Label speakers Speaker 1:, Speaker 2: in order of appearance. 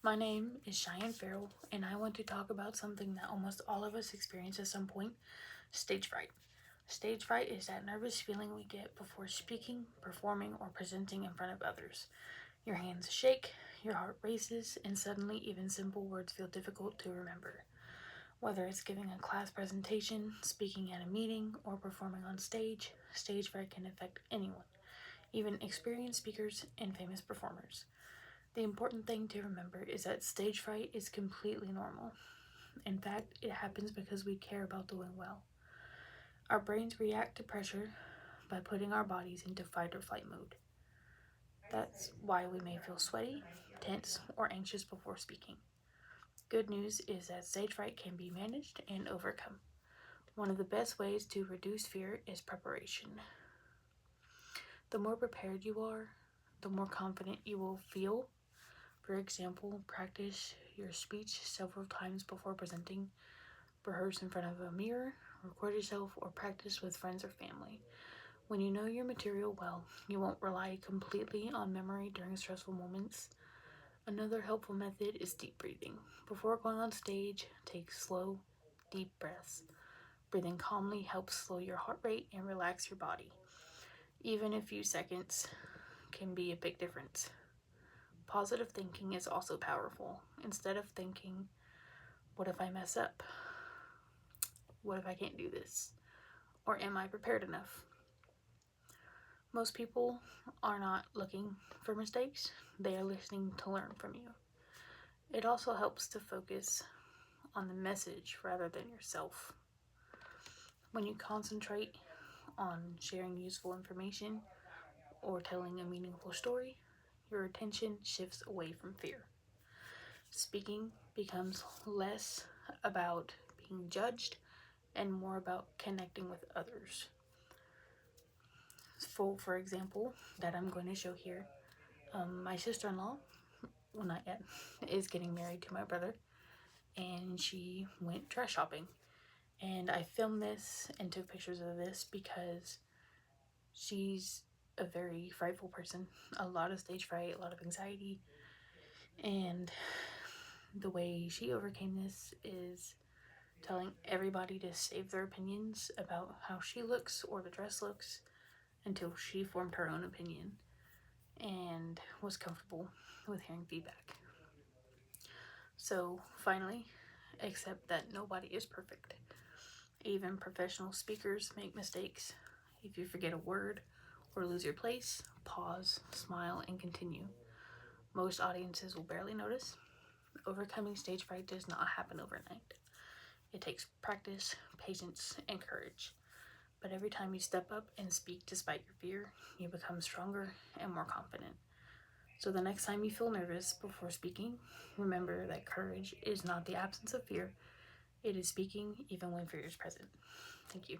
Speaker 1: My name is Cheyenne Farrell, and I want to talk about something that almost all of us experience at some point: stage fright. Stage fright is that nervous feeling we get before speaking, performing, or presenting in front of others. Your hands shake, your heart races, and suddenly even simple words feel difficult to remember. Whether it's giving a class presentation, speaking at a meeting, or performing on stage, stage fright can affect anyone, even experienced speakers and famous performers. The important thing to remember is that stage fright is completely normal. In fact, it happens because we care about doing well. Our brains react to pressure by putting our bodies into fight or flight mode. That's why we may feel sweaty, tense, or anxious before speaking. Good news is that stage fright can be managed and overcome. One of the best ways to reduce fear is preparation. The more prepared you are, the more confident you will feel. For example, practice your speech several times before presenting. Rehearse in front of a mirror, record yourself, or practice with friends or family. When you know your material well, you won't rely completely on memory during stressful moments. Another helpful method is deep breathing. Before going on stage, take slow, deep breaths. Breathing calmly helps slow your heart rate and relax your body. Even a few seconds can be a big difference. Positive thinking is also powerful. Instead of thinking, what if I mess up? What if I can't do this? Or am I prepared enough? Most people are not looking for mistakes, they are listening to learn from you. It also helps to focus on the message rather than yourself. When you concentrate on sharing useful information or telling a meaningful story, your attention shifts away from fear. Speaking becomes less about being judged and more about connecting with others. For example, that I'm going to show here, my sister-in-law, well, not yet, is getting married to my brother, and she went dress shopping. And I filmed this and took pictures of this because she's a very frightful person, a lot of stage fright, a lot of anxiety, and the way she overcame this is telling everybody to save their opinions about how she looks or the dress looks until she formed her own opinion and was comfortable with hearing feedback. So finally, accept that nobody is perfect. Even professional speakers make mistakes. If you forget a word or lose your place, pause, smile, and continue. Most audiences will barely notice. Overcoming stage fright does not happen overnight. It takes practice, patience, and courage. But every time you step up and speak despite your fear, you become stronger and more confident. So the next time you feel nervous before speaking, remember that courage is not the absence of fear. It is speaking even when fear is present. Thank you.